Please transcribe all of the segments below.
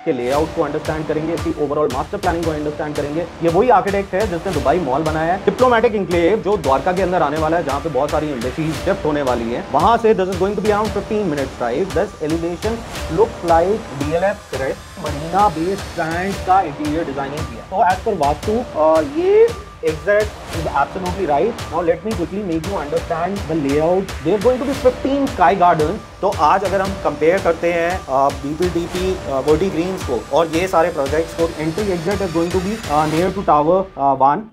के लेआउट को अंडरस्टैंड करेंगे, इसकी ओवरऑल मास्टर प्लानिंग को अंडरस्टैंड करेंगे। ये वही आर्किटेक्ट है जिसने दुबई मॉल बनाया है। डिप्लोमेटिक इंक्लेव जो द्वारका के अंदर आने वाला है, जहाँ पे बहुत सारी एम्बेसीज शिफ्ट होने वाली है, वहां से this is going to be around 15 minutes drive. This elevation looks like DLF crest Marina based sand का इंटीरियर डिजाइनिंग किया। तो एज पर वास्तु ये exact is absolutely right. Now let me quickly make you understand the layout. There are going to be 15 sky gardens. तो आज अगर हम compare करते हैं BPDP वर्टी ग्रीन्स को और ये सारे प्रोजेक्ट्स को, entry exit is going to be near to tower 1।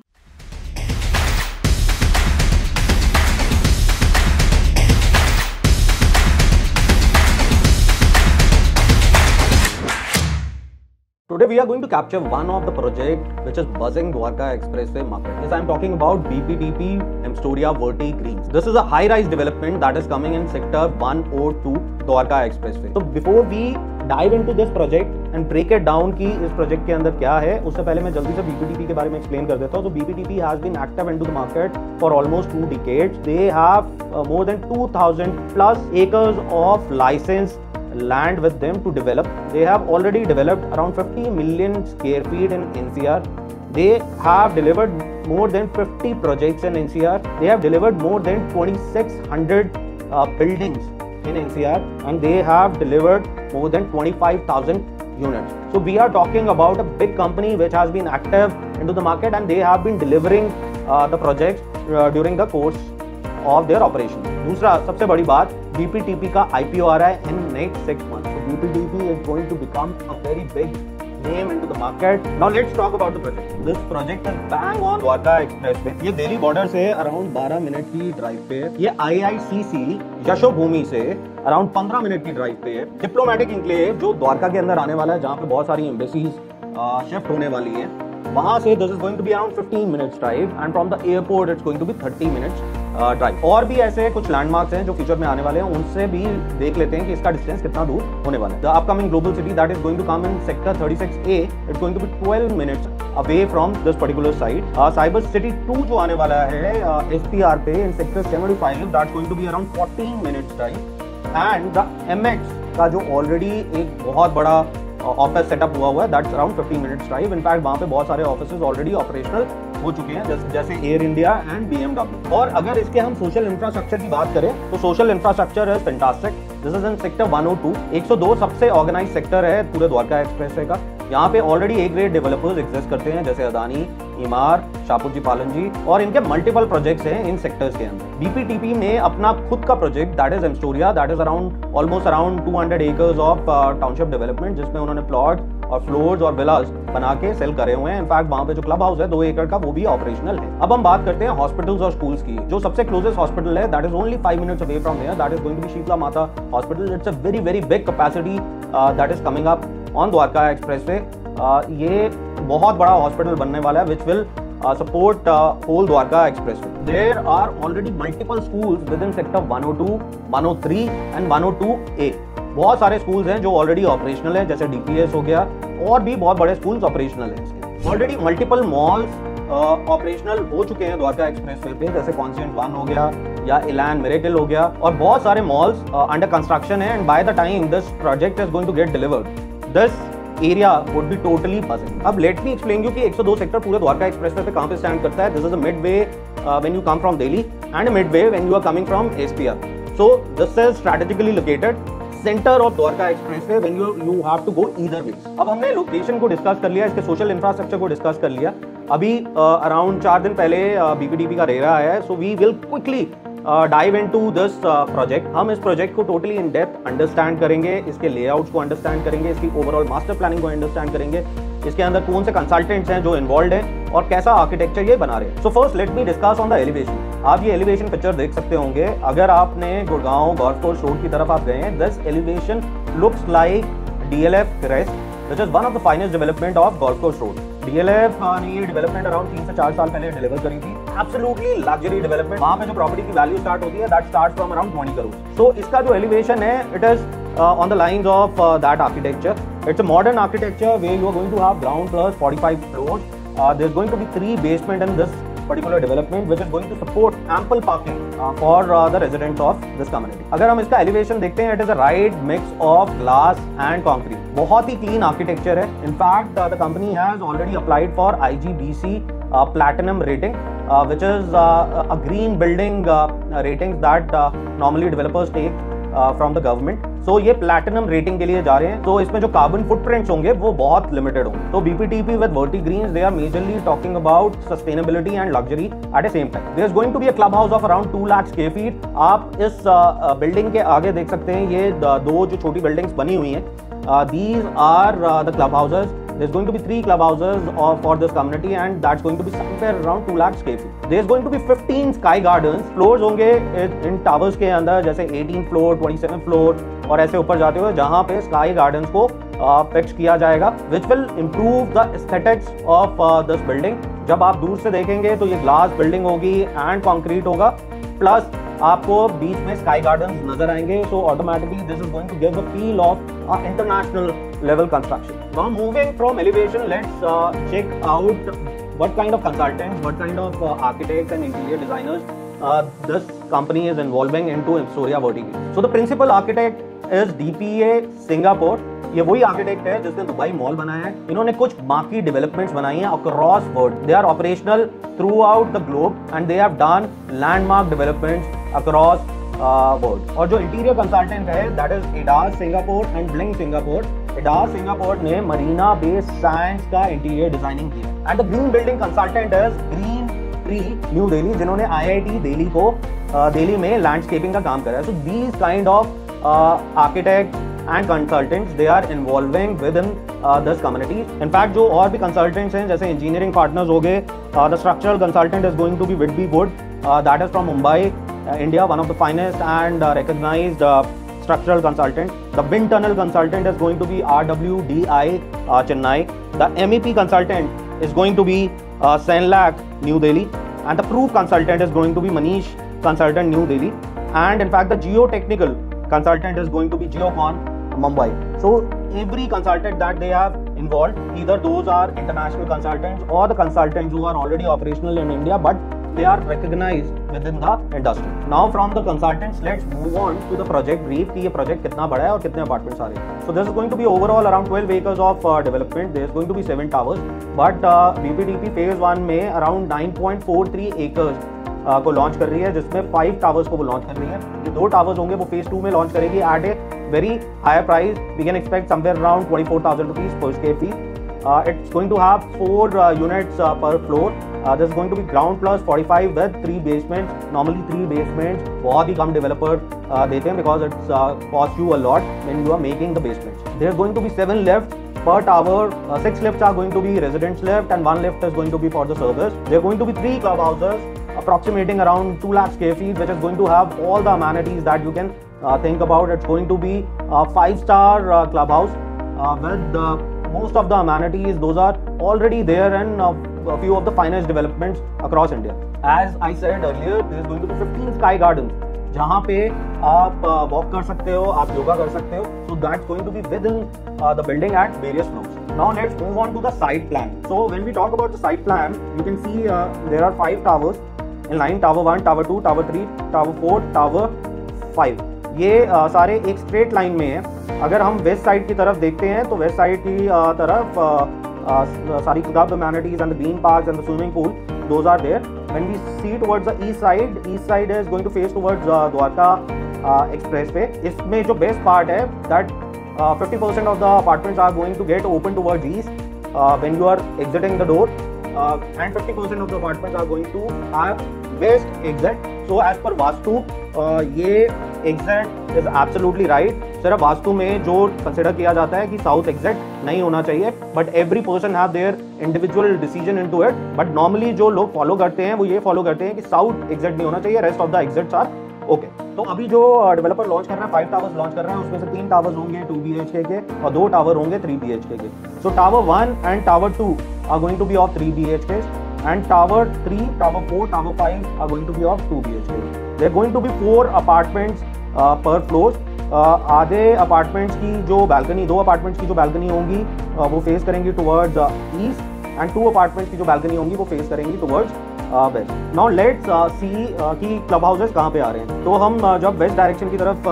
Today we are going to capture one of the project which is buzzing Dwarka Expressway market. Yes, I am talking about BPDP Emstoria Verti Greens. This is a high-rise development that is coming in sector 102 Dwarka Expressway. So before we dive into this project and break it down कि इस project के अंदर क्या है, उससे पहले मैं जल्दी से BPDP के बारे में explain कर देता हूँ। तो BPDP has been active into the market for almost 2 decades. They have more than 2,000 plus acres of licensed land with them to develop. They have already developed around 50 million square feet in NCR. They have delivered more than 50 projects in NCR. They have delivered more than 2,600 buildings in NCR, and they have delivered more than 25,000 units. So we are talking about a big company which has been active into the market, and they have been delivering the projects during the course of their operation. दूसरा सबसे बड़ी बात, BPDP का IPO आ रहा है in next 6 months. So BPDP is going to become a very big name into the market. Now let's talk about the project. This project is bang on Dwarka Expressway. ये Delhi border से around 12 minute की drive पे है। ये IICC Yashobhoomi से around 15 minute की drive पे है। डिप्लोमेटिक इंक्लेव जो द्वारका के अंदर आने वाला है, जहाँ पे बहुत सारी एम्बेसीज शिफ्ट होने वाली है, वहां से this is going to be around 15 minutes drive, and from the airport it's going to be 30 minutes drive. और भी ऐसे कुछ लैंडमार्क्स हैं जो फ्यूचर में आने वाले हैं, उनसे भी देख लेते हैं कि इसका डिस्टेंस कितना दूर होने वाला है। The upcoming global city that is going to come in sector 36A, it's going to be 12 minutes away from this particular site. Cyber city 2 जो आने वाला है SPR पे in sector 75, that's going to be around 14 minutes drive. And the MX का जो already एक बहुत बड़ा ऑफिस सेटअप हुआ है, that's around 15 minutes drive. In fact वहाँ पे बहुत सारे ऑफिसेज ऑलरेडी ऑपरेशनल हो चुके हैं, जैसे एयर इंडिया एंड BMW। और अगर इसके हम सोशल इंफ्रास्ट्रक्चर की बात करें तो social infrastructure is fantastic. This is in sector 102। 102 सबसे ऑर्गेनाइज सेक्टर है पूरे द्वारका एक्सप्रेसवे का। यहाँ पे already A grade developers exist करते हैं, जैसे अदानी, ईमार, शाहपुर जी पालन जी, और इनके मल्टीपल प्रोजेक्ट्स हैं इन सेक्टर्स के अंदर। BPDP ने अपना खुद का project that is Amstoria, that is almost around 200 acres of township development, जिसमें उन्होंने प्लॉट और फ्लोर्स और विलास बना के सेल करे हुए हैं। इनफैक्ट वहाँ पे जो क्लब हाउस है 2 एकड़ का, वो भी ऑपरेशनल है। अब हम बात करते हैं हॉस्पिटल्स और स्कूल्स की। जो सबसे क्लोजेस्ट हॉस्पिटल है that is only 5 minutes away from here, that is going to be Sheetla Mata hospital. It's a very very big capacity that is coming up on Dwarka expressway. ये बहुत बड़ा हॉस्पिटल बनने वाला है which will support whole Dwarka Expressway. There are already multiple schools within sector 102, 103 and 102A. बहुत सारे schools हैं जो ऑलरेडी ऑपरेशनल हैं, जैसे DPS हो गया, और भी बहुत बड़े स्कूल्स ऑपरेशनल हैं। ऑलरेडी मल्टीपल मॉल्स ऑपरेशनल हो चुके हैं द्वारका एक्सप्रेसवे पे, जैसे कॉन्सेंट 1 हो गया या इलान मिरेकल हो गया, और बहुत सारे मॉल्स अंडर कंस्ट्रक्शन है। And by the time this project is going to get delivered, this area would be totally buzzing. अब लेट मी एक्सप्लेन यू कि 102 सेक्टर पूरे द्वारका एक्सप्रेसवे पे कहां पे स्टैंड करता है। This is a midway when you come from Delhi and midway when you are coming from SPR। So this is strategically located centre of Dwarka expressway when you have to go either way. अब हमने location को discuss कर लिया, इसके social infrastructure को discuss कर लिया। अभी अराउंड 4 दिन पहले BPDP का रेरा आया है, so we will quickly dive into this project. हम इस प्रोजेक्ट को टोटली इन डेप्थ अंडरस्टैंड करेंगे, इसके लेआउट्स को अंडरस्टैंड करेंगे, इसकी ओवरऑल मास्टर प्लानिंग को अंडरस्टैंड करेंगे, इसके अंदर कौन से कंसल्टेंट्स हैं जो इन्वॉल्व हैं और कैसा आर्किटेक्चर ये बना रहे हैं। So first let me discuss on the elevation. आप ये एलिवेशन पिक्चर देख सकते होंगे अगर आपने गुड़गांव गोल्फ कोर्स रोड की तरफ आप गए हैं। This elevation looks like DLF crest, which is one of the finest development of golf course road. DLF ने ये डेवलपमेंट अराउंड 3 से 4 साल पहले डिलीवर करी थी। Absolutely luxury development. वहां पे जो प्रॉपर्टी की वैल्यू स्टार्ट होती है that starts from around 20 crore. So इसका जो एलिवेशन है it is on the lines of that architecture. It's a modern architecture where you are going to have ground plus 45 floors. There's going to be 3 basement in this particular development, which is going to support ample parking for the residents of this community. अगर हम इसका elevation देखते हैं, it is a right mix of glass and concrete. बहुत ही clean architecture है. In fact, the company has already applied for IGBC platinum rating, which is a green building ratings that normally developers take from the government. So ये platinum rating के लिए जा रहे हैं. तो इसमें जो carbon footprints होंगे वो बहुत limited होंगे. तो BPTP with Verti Greens, they are majorly talking about sustainability and luxury at the same time. There is going to be a clubhouse of around 2 lakh square feet. आप इस building के आगे देख सकते हैं, ये दो जो छोटी buildings बनी हुई हैं. These are the clubhouses. There's going to be 3 clubhouses for this community, and that's going to be somewhere around 2 lakh square feet. There's going to be 15 sky gardens. Floors होंगे इन towers के अंदर, जैसे 18th floor, 27th floor और ऐसे ऊपर जाते हुए, जहाँ पे sky gardens को pitch किया जाएगा, which will improve the aesthetics of this building. जब आप दूर से देखेंगे तो ये glass building होगी and concrete होगा, plus आपको बीच में स्काई गार्डन्स नजर आएंगे. So automatically this is going to give the feel of international level construction. Now moving from elevation, let's check out what kind of consultants, what kind of architects and interior designers this company is involving into Emstoria Verti Greens. So the principal architect is DPA Singapore. ये वही architect है जिसने Dubai mall बनाया है. इन्होंने कुछ बाकी developments बनाई हैं across world. They are operational throughout the globe and they have done landmark developments across world. और जो इंटीरियर कंसल्टेंट है, दैट इज एडास सिंगापुर एंड ब्लिंग सिंगापुर. एडास सिंगापुर ने मरीना बे सैंड्स का इंटीरियर डिजाइनिंग किया. And the green building consultant is Green Tree New Delhi, जिन्होंने IIT Delhi को दिल्ली में लैंडस्केपिंग का काम करा है. So these kind of architect and consultants, they are involving within this community. In fact, जो और भी consultants हैं, जैसे engineering partners हो गए, the structural consultant is going to be Whitby Wood, that is from Mumbai, India, one of the finest and recognized structural consultant. The wind tunnel consultant is going to be RWDI Chennai. The MEP consultant is going to be Senlak New Delhi, and the proof consultant is going to be Manish consultant New Delhi, and in fact the geotechnical consultant is going to be Geocon Mumbai. So every consultant that they have involved, either those are international consultants or the consultants who are already operational in India, but they are recognized within the industry. Now from the consultants, let's move on to the project brief कि ये project कितना बड़ा है और कितने apartments आ रहे हैं. So this is going to be overall around 12 acres of development. There is going to be 7 towers, but BPDP phase 1 में around 9.43 acres को लॉन्च कर रही है, जिसमें 5 टावर्स को वो लॉन्च कर रही है. ये 2 टावर्स होंगे वो फेज 2 में लॉन्च करेगी at a very higher price. We can expect somewhere around 24,000 rupees per square feet. It's going to have 4 units per floor. This is going to be ground plus 45 with 3 basements. Normally 3 basements बहुत ही कम developer देते हैं, because it's cost you a lot when you are making the basements. There is going to be 7 lifts per tower. 6 lifts are going to be residence lift and 1 lift is going to be for the service. There are going to be 3 clubhouses approximating around 2 lakh square feet, which is going to have all the amenities that you can think about. It's going to be a 5-star clubhouse with most of the amenities. Those are already there in a few of the finest developments across India. As I said earlier, there is going to be 15 sky gardens, जहाँ पे आप walk कर सकते हो, आप योगा कर सकते हो. So that's going to be within the building at various floors. Now let's move on to the site plan. So when we talk about the site plan, you can see there are 5 towers in line: Tower 1, Tower 2, Tower 3, Tower 4, Tower 5. ये सारे एक straight line में है. अगर हम west side की तरफ देखते हैं तो वेस्ट साइड की तरफ सारी club amenities and the green parks and the swimming pool, those are there. When we see towards the east side is going to face towards Dwarka expressway. इसमें जो best part है that 50% of the apartments are going to get open towards east when you are exiting the door, and 50% of the apartments are going to have west exit. So as per vastu ये exit is absolutely right. सिर्फ वास्तु में जो consider किया जाता है कि south exit नहीं होना चाहिए, but every person have their individual decision into it. But normally जो लोग फॉलो करते हैं वो ये फॉलो करते हैं कि साउथ एग्जिट नहीं होना चाहिए, rest of the exits are okay. तो अभी जो डेवलपर लॉन्च कर रहा है 5 टावर्स लॉन्च कर रहा है, उसमें से 3 टावर्स होंगे 2 BHK के और 2 टावर होंगे 3 BHK के. So tower 1 and tower 2 are going to be of 3 BHK and tower 3, tower 4, tower 5 are going to be of 2 BHK. There are going to be 4 apartments per floor. आधे apartments की जो balcony 2 apartments की जो balcony होंगी वो face करेंगी towards east, and 2 apartments की जो बैल्कनी होंगी वो फेस करेंगी towards waste. Now let's see कि क्लब हाउसेस कहाँ पे आ रहे हैं। तो हम जब वेस्ट डायरेक्शन की तरफ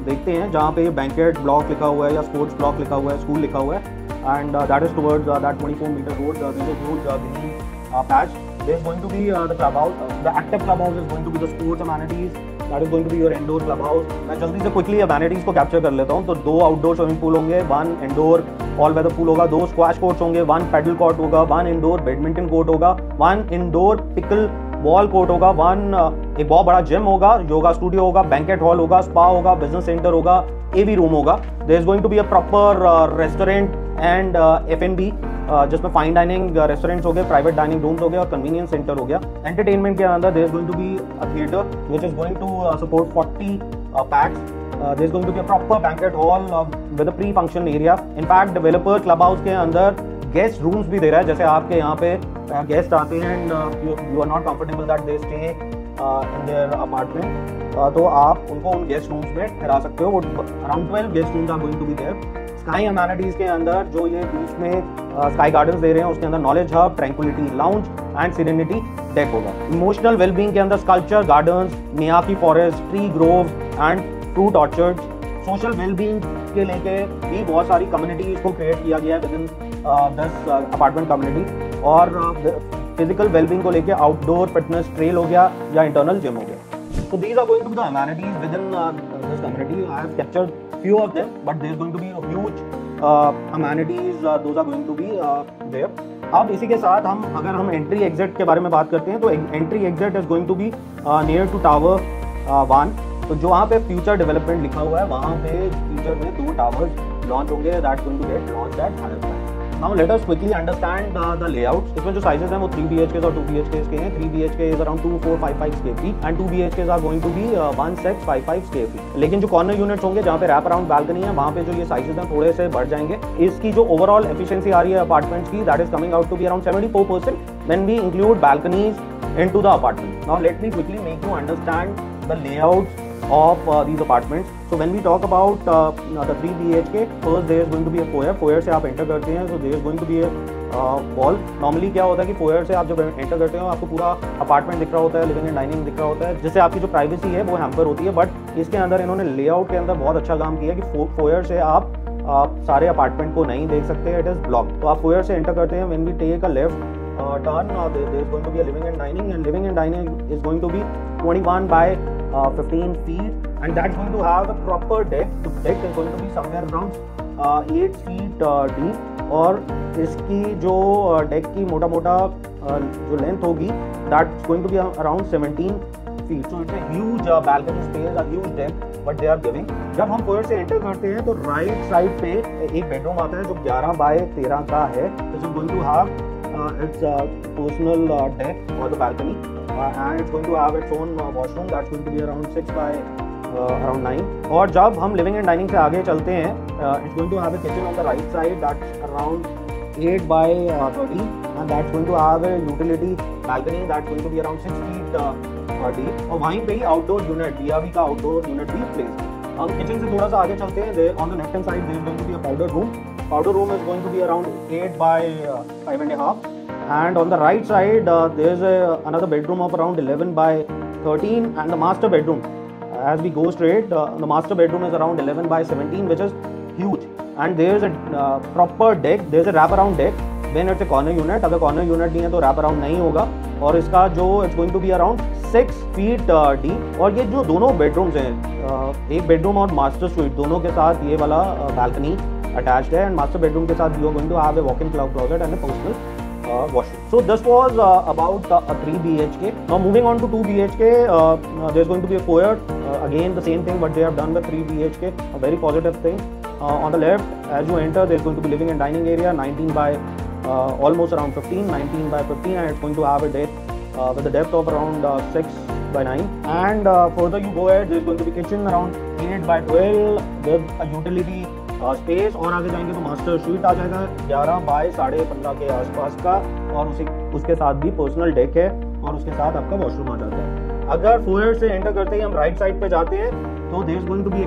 देखते हैं जहाँ पे बैंकेट ब्लॉक लिखा हुआ है या स्पोर्ट्स ब्लॉक लिखा हुआ है, स्कूल लिखा हुआ है, and that is towards that 24 meter road. There is a huge green patch. There is going to be the clubhouse. The active clubhouse is going to be the sports amenities. That is going to be your indoor clubhouse. मैं जल्दी से quickly amenities को capture कर लेता हूँ। तो 2 outdoor swimming pool होंगे, 1 indoor all weather pool होगा, 2 स्क्वैश कोर्ट्स होंगे, 1 पैडल कोर्ट होगा, 1 इंडोर बैडमिंटन कोर्ट होगा, 1 इंडोर पिकल बॉल कोर्ट होगा, 1 एक बहुत बड़ा जिम होगा, योगा स्टूडियो होगा, बैंकेट हॉल होगा, स्पा होगा, बिजनेस सेंटर होगा, एवी रूम होगा। There is going to be a proper restaurant and F&B जिसमें फाइन डाइनिंग रेस्टोरेंट्स हो गए, प्राइवेट डाइनिंग रूम्स हो गए और कन्वीनियंस सेंटर हो गया। एंटरटेनमेंट के अंदर there is going to be a theatre which is going to support 40 pax. There is going to be a proper banquet hall with a pre function area. In fact developer club house के अंदर guest rooms भी दे रहा है, जैसे आपके यहाँ पे guest आते हैं and you are not comfortable that they stay in their apartment, तो आप उनको उन गेस्ट रूम्स में ठहरा सकते हो। Around 12 guest rooms are going to be there. Sky amenities के अंदर जो ये बीच में स्काई गार्डन्स दे रहे हैं उसके अंदर knowledge hub, tranquillity lounge and serenity deck होगा। इमोशनल वेलबींग के अंदर sculpture gardens, Miyawaki forest, tree groves and fruit orchards. Social wellbeing के लेके भी बहुत सारी कम्युनिटीज को क्रिएट किया गया है with in this apartment community. और फिजिकल वेलबींग को लेके आउटडोर फिटनेस ट्रेल हो गया या इंटरनल जिम हो गया। So these are going to be the amenities within this community. I have captured few of them, but there is going to be a huge amenities. Those are going to be there. अब इसी के साथ अगर हम entry exit के बारे में बात करते हैं तो entry exit is going to be near to tower 1। तो जो वहाँ पे फ्यूचर डेवलपमेंट लिखा हुआ है वहाँ पे फ्यूचर में 2 टावर्स लॉन्च होंगे that going to get launch at higher price. Now let us quickly understand the layouts. इसमें जो साइजेस हैं वो 3 BHK और 2 BHK के हैं। 3 BHK is around 2455 square feet and 2 BHK are going to be 1655 square feet। लेकिन जो corner units होंगे जहाँ पे रैप अराउंड बालकनी है वहाँ पे जो ये साइजेस हैं थोड़े से बढ़ जाएंगे। इसकी जो ओवरऑल एफिशिएंसी आ रही है अपार्टमेंट्स की that is coming out to be around 74% when we include balconies into the apartment. Now let me quickly make you understand the layouts of these apartments. So when we talk about the 3 BHK, first there is going to be a foyer. Foyer से आप enter करते हैं, so there is going to be a wall. Normally क्या होता है कि foyer से आप जब enter करते हो आपको पूरा अपार्टमेंट दिख रहा होता है, लिविंग एंड डाइनिंग दिख रहा होता है, जिससे आपकी जो प्राइवेसी है वो हैम्पर होती है। बट इसके अंदर इन्होंने लेआउट के अंदर बहुत अच्छा काम किया कि फोयर से आप सारे अपार्टमेंट को नहीं देख सकते, इट इज ब्लॉक। तो आप फोयर से एंटर करते हैं, when we take a left turn, there is going to be a living and dining is going to be 21 by 15 feet and that's going to have a proper deck. The deck is going to be somewhere around 8 feet deep और इसकी जो deck की मोटा जो length होगी that's going to be around 17 feet. So it's a huge balcony space, a huge deck what they are giving. जब हम foyer से एंटर करते हैं तो राइट साइड पे एक बेडरूम आता है जो 11 by 13 का है। This is going to have its personal deck or the balcony and it's going to have its own washroom that's going to be around 6 by around 9. और जब हम लिविंग एंड डाइनिंग से आगे चलते हैं it's going to have a kitchen on the right side that's around 8 by 30 and that's going to have a utility balcony that's going to be around 6 feet deep और वहीं पे ही outdoor unit DRV का outdoor unit भी place. हम kitchen से थोड़ा सा आगे चलते हैं, on the left hand side there is going to be a powder room. Powder room is going to be around 8 by 5.5 and on the right side there is another bedroom of around 11 by 13 and the master bedroom as we go straight the master bedroom is around 11 by 17 which is huge and there is a proper deck, there is a wrap around deck when it's a corner unit. अगर corner unit नहीं है तो wrap around नहीं होगा और इसका जो it's going to be around 6 feet deep और ये जो दोनों बेडरूम्स हैं एक बेडरूम और मास्टर स्वीट दोनों के साथ ये वाला बालकनी attached है and master bedroom के साथ you are going to have a walk-in closet and a personal washroom. So this was about a 3 BHK. Now moving on to 2 BHK, there is going to be a foyer. Again the same thing what they have done with 3 BHK, a very positive thing. On the left as you enter there is going to be living and dining area 19 by almost around 19 by 15 and it's going to have a depth with a depth of around 6 by 9 and further you go ahead there is going to be kitchen around 8 by 12 with a utility space और आगे जाएंगे तो master sweet आ जाएगा 11 bye 15.5 के आसपास का और उसके साथ भी पर्सनल डेक है और उसके साथ आपका वॉशरूम आ जाता है। अगर फोयर से एंटर करते ही हम राइट साइड पे जाते हैं तो there is going to be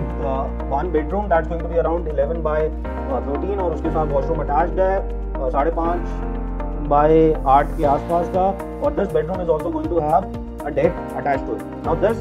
one bedroom that's going to be around 11 by 13 और उसके साथ वॉशरूम अटैच्ड है 5.5 by 8 के आसपास का, और this bedroom is also going to have a deck attached to it. Now this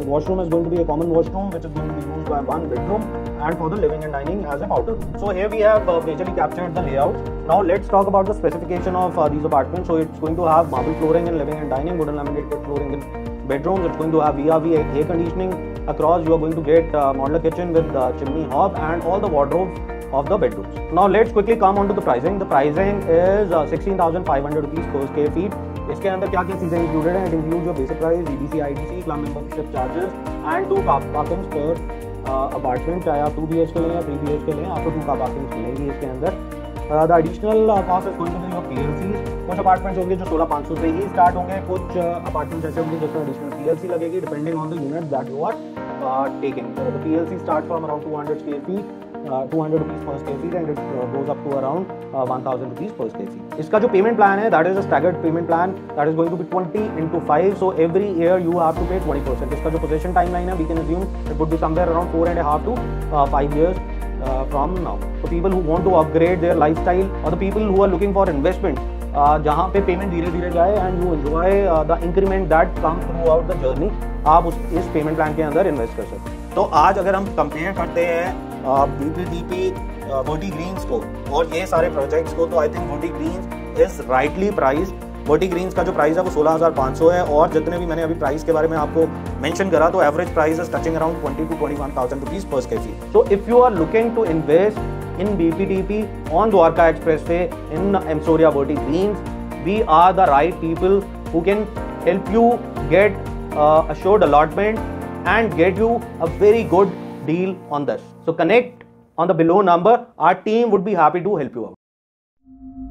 washroom is going to be a common washroom which is going to be used by one bedroom and for the living and dining as a powder room. So here we have majorly captured the layout. Now let's talk about the specification of these apartments. So it's going to have marble flooring in living and dining, wooden laminated flooring in bedrooms. It's going to have VRV air conditioning across. You are going to get modular kitchen with chimney hob and all the wardrobes of the bedrooms. Now let's quickly come on to the pricing. The pricing is 16,500 rupees per square feet. इसके अंदर क्या क्या चीज़ें included हैं? It include your basic price, EDC, IDC, club membership charges and 2 car parkings पर apartment, चाहे आप 2 BHK लें या 3 BHK लें, आपको 2 car parkings मिलेंगी इसके अंदर. The additional cost is going to be your PLCs. कुछ अपार्टमेंट्स होंगे जो 16,500 से ही स्टार्ट होंगे, कुछ अपार्टमेंट्स ऐसे होंगे जिसमें एडिशनल PLC लगेगी depending on the unit that you are taking. The PLC start from around 200 square feet, 200 rupees per square feet and it goes up to around 1,000 rupees per square feet. इसका जो payment plan है that is a staggered payment plan that is going to be 20 into 5, so every year you have to pay 20%. इसका जो possession timeline है we can assume it would be somewhere around 4.5 to 5 years from now. So people who want to upgrade their lifestyle or the people who are looking for investment, जहाँ पे payment धीरे धीरे जाए and you enjoy the increment that come through out the journey, आप इस payment plan के अंदर invest कर सकते हैं. तो आज अगर हम कंपेयर करते हैं BPDP वर्टी ग्रीन्स को और ये सारे प्रोजेक्ट्स को, तो I think Verti Greens is rightly price. Verti Greens का जो प्राइस है वो 16,500 है, और जितने भी मैंने अभी प्राइस के बारे में आपको मेंशन करा, तो average price is touching around 20 to 21,000 rupees per square feet. So if you are looking to invest in BPDP on Dwarka Expressway in M Storia Verti Greens, we are the right people who can help you get assured allotment and get you a very good deal on this. So connect on the below number. Our team would be happy to help you out.